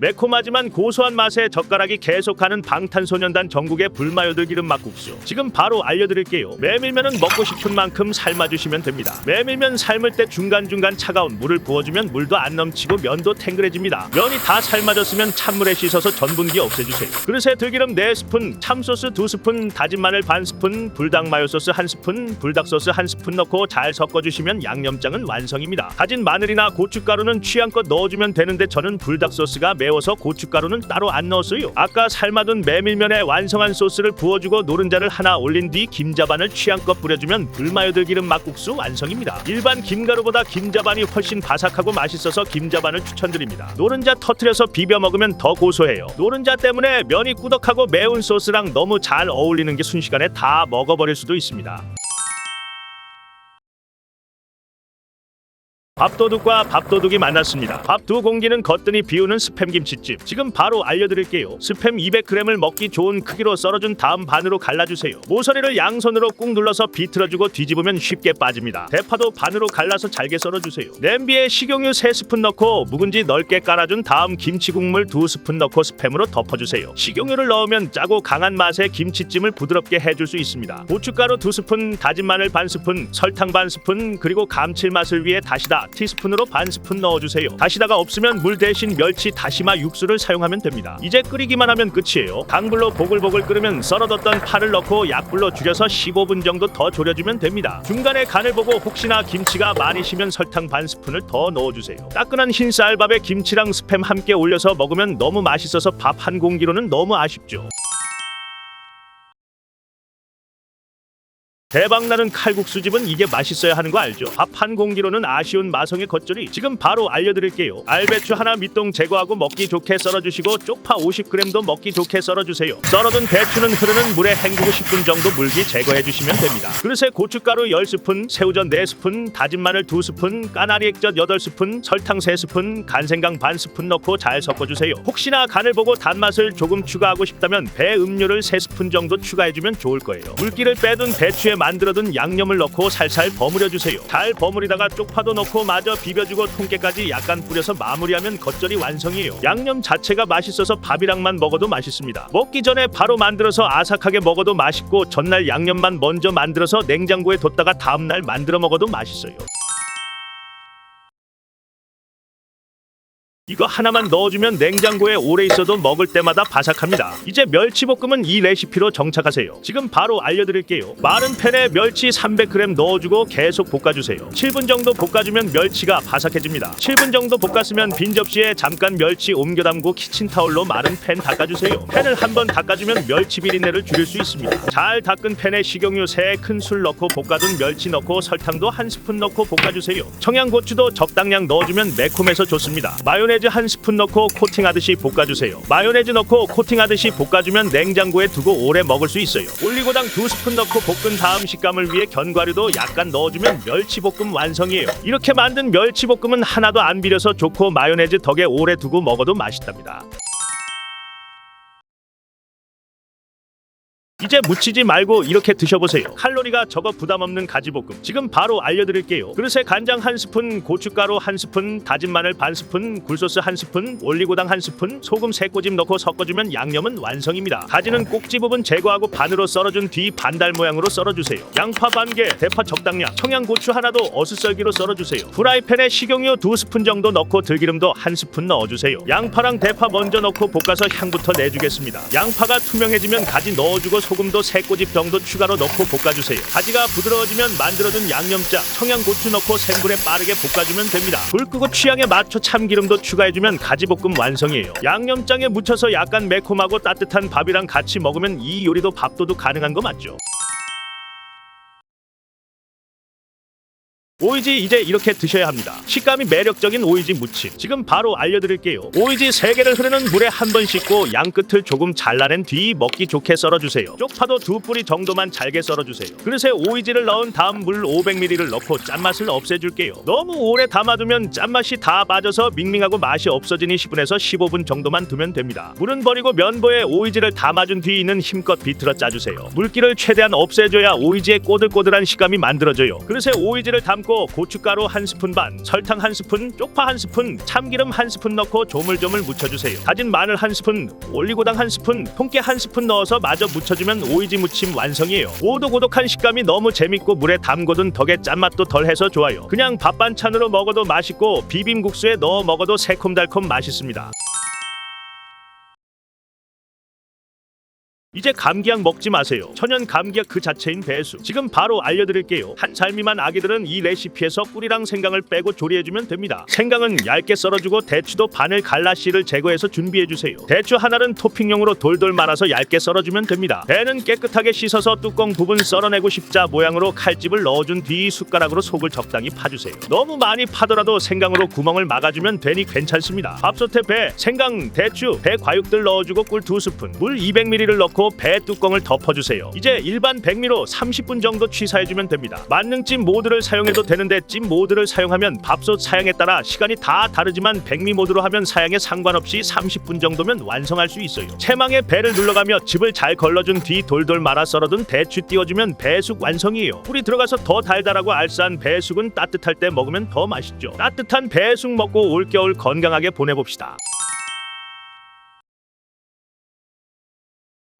매콤하지만 고소한 맛에 젓가락이 계속하는 방탄소년단 전국의 불마요 들기름 막국수. 지금 바로 알려드릴게요. 메밀면은 먹고 싶은 만큼 삶아주시면 됩니다. 메밀면 삶을 때 중간중간 차가운 물을 부어주면 물도 안 넘치고 면도 탱글해집니다. 면이 다 삶아졌으면 찬물에 씻어서 전분기 없애주세요. 그릇에 들기름 4스푼, 참소스 2스푼, 다진 마늘 반 스푼, 불닭 마요 소스 1스푼, 불닭 소스 1스푼 넣고 잘 섞어주시면 양념장은 완성입니다. 다진 마늘이나 고춧가루는 취향껏 넣어주면 되는데 저는 불닭 소스가 매워서 고춧가루는 따로 안 넣었어요. 아까 삶아둔 메밀면에 완성한 소스를 부어주고 노른자를 하나 올린 뒤 김자반을 취향껏 뿌려주면 불마요 들기름 막국수 완성입니다. 일반 김가루보다 김자반이 훨씬 바삭하고 맛있어서 김자반을 추천드립니다. 노른자 터트려서 비벼 먹으면 더 고소해요. 노른자 때문에 면이 꾸덕하고 매운 소스랑 너무 잘 어울리는 게 순식간에 다 먹어버릴 수도 있습니다. 밥도둑과 밥도둑이 만났습니다. 밥 2공기는 거뜬히 비우는 스팸 김치찜. 지금 바로 알려드릴게요. 스팸 200g을 먹기 좋은 크기로 썰어준 다음 반으로 갈라주세요. 모서리를 양손으로 꾹 눌러서 비틀어주고 뒤집으면 쉽게 빠집니다. 대파도 반으로 갈라서 잘게 썰어주세요. 냄비에 식용유 3스푼 넣고 묵은지 넓게 깔아준 다음 김치 국물 2스푼 넣고 스팸으로 덮어주세요. 식용유를 넣으면 짜고 강한 맛의 김치찜을 부드럽게 해줄 수 있습니다. 고춧가루 2스푼, 다진 마늘 반 스푼, 설탕 반 스푼, 그리고 감칠맛을 위해 다시다 티스푼으로 반 스푼 넣어주세요. 다시다가 없으면 물 대신 멸치 다시마 육수를 사용하면 됩니다. 이제 끓이기만 하면 끝이에요. 강불로 보글보글 끓으면 썰어뒀던 파를 넣고 약불로 줄여서 15분 정도 더 졸여주면 됩니다. 중간에 간을 보고 혹시나 김치가 많이 시면 설탕 반 스푼을 더 넣어주세요. 따끈한 흰쌀밥에 김치랑 스팸 함께 올려서 먹으면 너무 맛있어서 밥 한 공기로는 너무 아쉽죠. 대박나는 칼국수집은 이게 맛있어야 하는 거 알죠? 밥 한 공기로는 아쉬운 마성의 겉절이. 지금 바로 알려드릴게요. 알배추 하나 밑동 제거하고 먹기 좋게 썰어주시고 쪽파 50g도 먹기 좋게 썰어주세요. 썰어둔 배추는 흐르는 물에 헹구고 10분 정도 물기 제거해주시면 됩니다. 그릇에 고춧가루 10스푼, 새우젓 4스푼, 다진 마늘 2스푼, 까나리 액젓 8스푼, 설탕 3스푼, 간생강 반 스푼 넣고 잘 섞어주세요. 혹시나 간을 보고 단맛을 조금 추가하고 싶다면 배 음료를 3스푼 정도 추가해주면 좋을 거예요. 물기를 빼둔 배추에 만들어둔 양념을 넣고 살살 버무려주세요. 잘 버무리다가 쪽파도 넣고 마저 비벼주고 통깨까지 약간 뿌려서 마무리하면 겉절이 완성이에요. 양념 자체가 맛있어서 밥이랑만 먹어도 맛있습니다. 먹기 전에 바로 만들어서 아삭하게 먹어도 맛있고 전날 양념만 먼저 만들어서 냉장고에 뒀다가 다음날 만들어 먹어도 맛있어요. 이거 하나만 넣어주면 냉장고에 오래 있어도 먹을 때마다 바삭합니다. 이제 멸치볶음은 이 레시피로 정착하세요. 지금 바로 알려드릴게요. 마른 팬에 멸치 300g 넣어주고 계속 볶아주세요. 7분 정도 볶아주면 멸치가 바삭해집니다. 7분 정도 볶았으면 빈 접시에 잠깐 멸치 옮겨 담고 키친타올로 마른 팬 닦아주세요. 팬을 한번 닦아주면 멸치 비린내를 줄일 수 있습니다. 잘 닦은 팬에 식용유 3큰술 넣고 볶아둔 멸치 넣고 설탕도 1스푼 넣고 볶아주세요. 청양고추도 적당량 넣어주면 매콤해서 좋습니다. 마요네즈 1스푼 넣고 코팅하듯이 볶아주세요. 마요네즈 넣고 코팅하듯이 볶아주면 냉장고에 두고 오래 먹을 수 있어요. 올리고당 2스푼 넣고 볶은 다음 식감을 위해 견과류도 약간 넣어주면 멸치볶음 완성이에요. 이렇게 만든 멸치볶음은 하나도 안 비려서 좋고 마요네즈 덕에 오래 두고 먹어도 맛있답니다. 이제 묻히지 말고 이렇게 드셔보세요. 칼로리가 적어 부담없는 가지볶음. 지금 바로 알려드릴게요. 그릇에 간장 1스푼, 고춧가루 1스푼, 다진 마늘 반 스푼, 굴소스 1스푼, 올리고당 1스푼, 소금 3꼬집 넣고 섞어주면 양념은 완성입니다. 가지는 꼭지 부분 제거하고 반으로 썰어준 뒤 반달 모양으로 썰어주세요. 양파 반개, 대파 적당량, 청양고추 하나도 어슷썰기로 썰어주세요. 프라이팬에 식용유 2스푼 정도 넣고 들기름도 1스푼 넣어주세요. 양파랑 대파 먼저 넣고 볶아서 향부터 내주겠습니다. 양파가 투명해지면 가지 넣어주고 소금도 3꼬집 정도 추가로 넣고 볶아주세요. 가지가 부드러워지면 만들어둔 양념장, 청양고추 넣고 센 불에 빠르게 볶아주면 됩니다. 불 끄고 취향에 맞춰 참기름도 추가해주면 가지볶음 완성이에요. 양념장에 묻혀서 약간 매콤하고 따뜻한 밥이랑 같이 먹으면 이 요리도 밥도둑 가능한 거 맞죠? 오이지 이제 이렇게 드셔야 합니다. 식감이 매력적인 오이지 무침. 지금 바로 알려드릴게요. 오이지 3개를 흐르는 물에 한 번 씻고 양끝을 조금 잘라낸 뒤 먹기 좋게 썰어주세요. 쪽파도 2뿌리 정도만 잘게 썰어주세요. 그릇에 오이지를 넣은 다음 물 500ml를 넣고 짠맛을 없애줄게요. 너무 오래 담아두면 짠맛이 다 빠져서 밍밍하고 맛이 없어지니 10분에서 15분 정도만 두면 됩니다. 물은 버리고 면보에 오이지를 담아준 뒤에는 힘껏 비틀어 짜주세요. 물기를 최대한 없애줘야 오이지의 꼬들꼬들한 식감이 만들어져요. 그릇에 오이지를 담고 넣고 고춧가루 1스푼 반, 설탕 1스푼, 쪽파 1스푼, 참기름 1스푼 넣고 조물조물 무쳐주세요. 다진 마늘 1스푼, 올리고당 1스푼, 통깨 1스푼 넣어서 마저 무쳐주면 오이지 무침 완성이에요. 오독오독한 식감이 너무 재밌고 물에 담궈둔 덕에 짠맛도 덜해서 좋아요. 그냥 밥 반찬으로 먹어도 맛있고 비빔국수에 넣어 먹어도 새콤달콤 맛있습니다. 이제 감기약 먹지 마세요. 천연 감기약 그 자체인 배수. 지금 바로 알려드릴게요. 1살 미만 아기들은 이 레시피에서 꿀이랑 생강을 빼고 조리해주면 됩니다. 생강은 얇게 썰어주고 대추도 반을 갈라 씨를 제거해서 준비해주세요. 대추 하나는 토핑용으로 돌돌 말아서 얇게 썰어주면 됩니다. 배는 깨끗하게 씻어서 뚜껑 부분 썰어내고 십자 모양으로 칼집을 넣어준 뒤 숟가락으로 속을 적당히 파주세요. 너무 많이 파더라도 생강으로 구멍을 막아주면 되니 괜찮습니다. 밥솥에 배, 생강, 대추, 배 과육들 넣어주고 꿀 2스푼, 물 200ml를 넣고 배 뚜껑을 덮어주세요. 이제 일반 백미로 30분 정도 취사해주면 됩니다. 만능찜 모드를 사용해도 되는데 찜 모드를 사용하면 밥솥 사양에 따라 시간이 다 다르지만 백미 모드로 하면 사양에 상관없이 30분 정도면 완성할 수 있어요. 채망에 배를 눌러가며 즙을 잘 걸러준 뒤 돌돌 말아 썰어둔 대추 띄워주면 배숙 완성이에요. 꿀이 들어가서 더 달달하고 알싸한 배숙은 따뜻할 때 먹으면 더 맛있죠. 따뜻한 배숙 먹고 올겨울 건강하게 보내봅시다.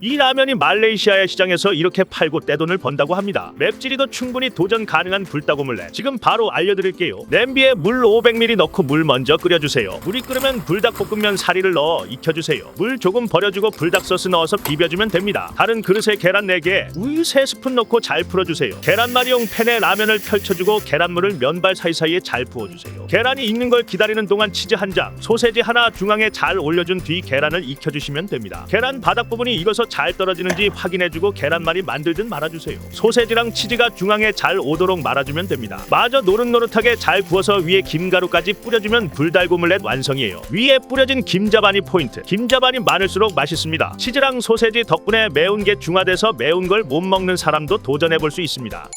이 라면이 말레이시아의 시장에서 이렇게 팔고 떼돈을 번다고 합니다. 맵찔이도 충분히 도전 가능한 불닭오믈렛. 지금 바로 알려드릴게요. 냄비에 물 500ml 넣고 물 먼저 끓여주세요. 물이 끓으면 불닭볶음면 사리를 넣어 익혀주세요. 물 조금 버려주고 불닭소스 넣어서 비벼주면 됩니다. 다른 그릇에 계란 4개, 우유 3스푼 넣고 잘 풀어주세요. 계란말이용 팬에 라면을 펼쳐주고 계란물을 면발 사이사이에 잘 부어주세요. 계란이 익는 걸 기다리는 동안 치즈 1장, 소세지 하나 중앙에 잘 올려준 뒤 계란을 익혀주시면 됩니다. 계란 바닥 부분이 익어서 잘 떨어지는지 확인해주고 계란말이 만들듯 말아주세요. 소세지랑 치즈가 중앙에 잘 오도록 말아주면 됩니다. 마저 노릇노릇하게 잘 구워서 위에 김가루까지 뿌려주면 불닭오믈렛 완성이에요. 위에 뿌려진 김자반이 포인트. 김자반이 많을수록 맛있습니다. 치즈랑 소세지 덕분에 매운 게 중화돼서 매운 걸 못 먹는 사람도 도전해볼 수 있습니다.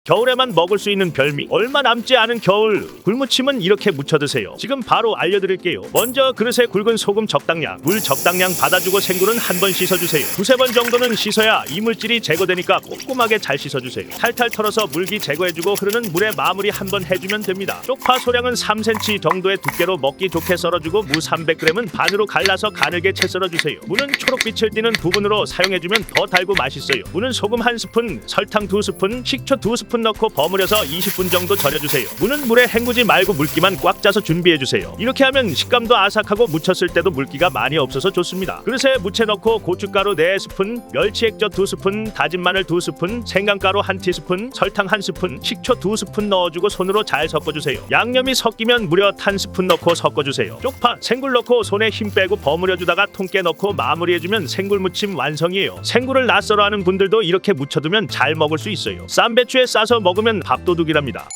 겨울에만 먹을 수 있는 별미, 얼마 남지 않은 겨울 굴무침은 이렇게 무쳐 드세요. 지금 바로 알려드릴게요. 먼저 그릇에 굵은 소금 적당량, 물 적당량 받아주고 생굴은 한 번 씻어주세요. 2-3번 정도는 씻어야 이물질이 제거되니까 꼼꼼하게 잘 씻어주세요. 탈탈 털어서 물기 제거해주고 흐르는 물에 마무리 한 번 해주면 됩니다. 쪽파 소량은 3cm 정도의 두께로 먹기 좋게 썰어주고 무 300g은 반으로 갈라서 가늘게 채 썰어주세요. 무는 초록빛을 띠는 부분으로 사용해주면 더 달고 맛있어요. 무는 소금 1스푼, 설탕 2스푼, 식초 2스푼 넣고 버무려서 20분 정도 절여주세요. 무는 물에 헹구지 말고 물기만 꽉 짜서 준비해주세요. 이렇게 하면 식감도 아삭하고 무쳤을 때도 물기가 많이 없어서 좋습니다. 그릇에 무채 넣고 고춧가루 4스푼, 멸치액젓 2스푼, 다진 마늘 2스푼, 생강가루 1티스푼, 설탕 1스푼, 식초 2스푼 넣어주고 손으로 잘 섞어주세요. 양념이 섞이면 무려 1스푼 넣고 섞어주세요. 쪽파, 생굴 넣고 손에 힘 빼고 버무려주다가 통깨 넣고 마무리해주면 생굴무침 완성이에요. 생굴을 낯설어 하는 분들도 이렇게 무쳐두면 잘 먹을 수 있어요. 쌈배추에 싸서 먹으면 밥도둑이랍니다.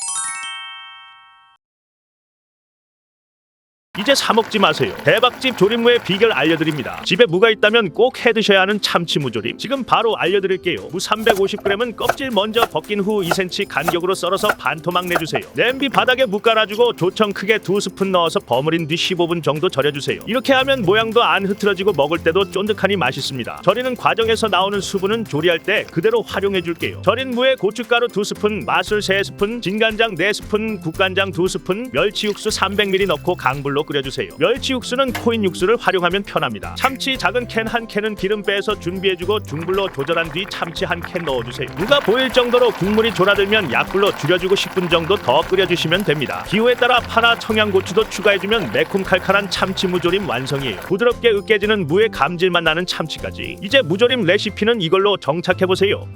이제 사 먹지 마세요. 대박집 조림무의 비결 알려드립니다. 집에 무가 있다면 꼭 해드셔야 하는 참치 무조림. 지금 바로 알려드릴게요. 무 350g은 껍질 먼저 벗긴 후 2cm 간격으로 썰어서 반토막 내주세요. 냄비 바닥에 무 깔아주고 조청 크게 2스푼 넣어서 버무린 뒤 15분 정도 절여주세요. 이렇게 하면 모양도 안 흐트러지고 먹을 때도 쫀득하니 맛있습니다. 절이는 과정에서 나오는 수분은 조리할 때 그대로 활용해줄게요. 절인 무에 고춧가루 2스푼, 마술 3스푼, 진간장 4스푼, 국간장 2스푼, 멸치 육수 300ml 넣고 강불로 끓여주세요. 멸치 육수는 코인 육수를 활용하면 편합니다. 참치 작은 캔 1캔은 기름 빼서 준비해주고 중불로 조절한 뒤 참치 1캔 넣어주세요. 무가 보일 정도로 국물이 졸아들면 약불로 줄여주고 10분 정도 더 끓여주시면 됩니다. 기호에 따라 파나 청양고추도 추가해주면 매콤 칼칼한 참치 무조림 완성이에요. 부드럽게 으깨지는 무의 감질만 나는 참치까지. 이제 무조림 레시피는 이걸로 정착해보세요.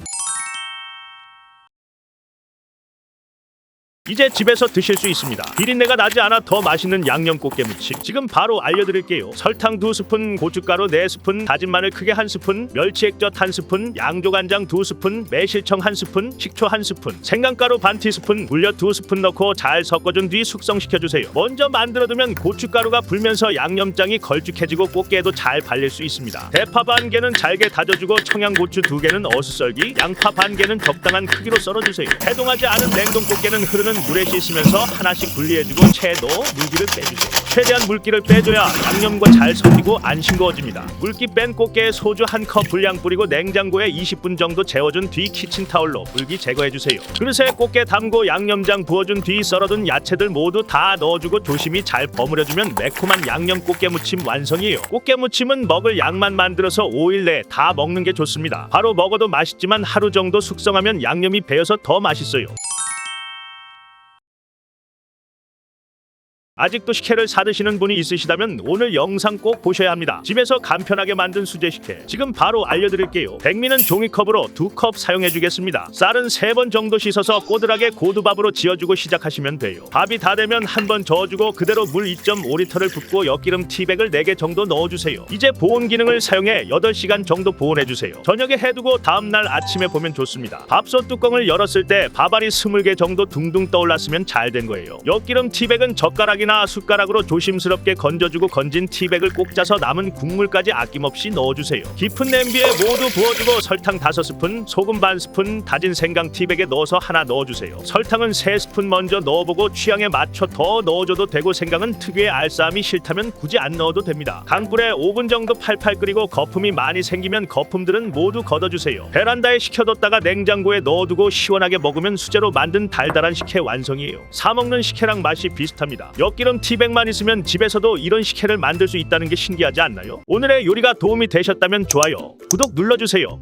이제 집에서 드실 수 있습니다. 비린내가 나지 않아 더 맛있는 양념 꽃게무침. 지금 바로 알려드릴게요. 설탕 2스푼, 고춧가루 4스푼, 다진 마늘 크게 1스푼, 멸치액젓 1스푼, 양조간장 2스푼, 매실청 1스푼, 식초 1스푼, 생강가루 반 티스푼, 물엿 2스푼 넣고 잘 섞어준 뒤 숙성시켜주세요. 먼저 만들어두면 고춧가루가 불면서 양념장이 걸쭉해지고 꽃게에도 잘 발릴 수 있습니다. 대파 반 개는 잘게 다져주고 청양고추 2개는 어슷 썰기, 양파 반 개는 적당한 크기로 썰어주세요. 해동하지 않은 냉동 꽃게는 흐르는 물에 씻으면서 하나씩 분리해주고 채에 넣어 물기를 빼주세요. 최대한 물기를 빼줘야 양념과 잘 섞이고 안 싱거워집니다. 물기 뺀 꽃게에 소주 1컵 분량 뿌리고 냉장고에 20분 정도 재워준 뒤 키친타올로 물기 제거해주세요. 그릇에 꽃게 담고 양념장 부어준 뒤 썰어둔 야채들 모두 다 넣어주고 조심히 잘 버무려주면 매콤한 양념 꽃게 무침 완성이에요. 꽃게 무침은 먹을 양만 만들어서 5일 내에 다 먹는 게 좋습니다. 바로 먹어도 맛있지만 하루 정도 숙성하면 양념이 배어서 더 맛있어요. 아직도 식혜를 사드시는 분이 있으시다면 오늘 영상 꼭 보셔야 합니다. 집에서 간편하게 만든 수제 식혜 지금 바로 알려드릴게요. 백미는 종이컵으로 2컵 사용해주겠습니다. 쌀은 3번 정도 씻어서 꼬들하게 고두밥으로 지어주고 시작하시면 돼요. 밥이 다 되면 한번 저어주고 그대로 물 2.5리터를 붓고 엿기름 티백을 4개 정도 넣어주세요. 이제 보온 기능을 사용해 8시간 정도 보온해주세요. 저녁에 해두고 다음날 아침에 보면 좋습니다. 밥솥 뚜껑을 열었을 때 밥알이 20개 정도 둥둥 떠올랐으면 잘 된 거예요. 엿기름 티백은 젓가락이나 숟가락으로 조심스럽게 건져주고 건진 티백을 꼭 짜서 남은 국물까지 아낌없이 넣어주세요. 깊은 냄비에 모두 부어주고 설탕 5스푼, 소금 반 스푼, 다진 생강 티백에 넣어서 하나 넣어주세요. 설탕은 3스푼 먼저 넣어보고 취향에 맞춰 더 넣어줘도 되고 생강은 특유의 알싸함이 싫다면 굳이 안 넣어도 됩니다. 강불에 5분 정도 팔팔 끓이고 거품이 많이 생기면 거품들은 모두 걷어주세요. 베란다에 식혀뒀다가 냉장고에 넣어두고 시원하게 먹으면 수제로 만든 달달한 식혜 완성이에요. 사먹는 식혜랑 맛이 비슷합니다. 엿기름 티백만 있으면 집에서도 이런 식혜를 만들 수 있다는 게 신기하지 않나요? 오늘의 요리가 도움이 되셨다면 좋아요, 구독 눌러주세요.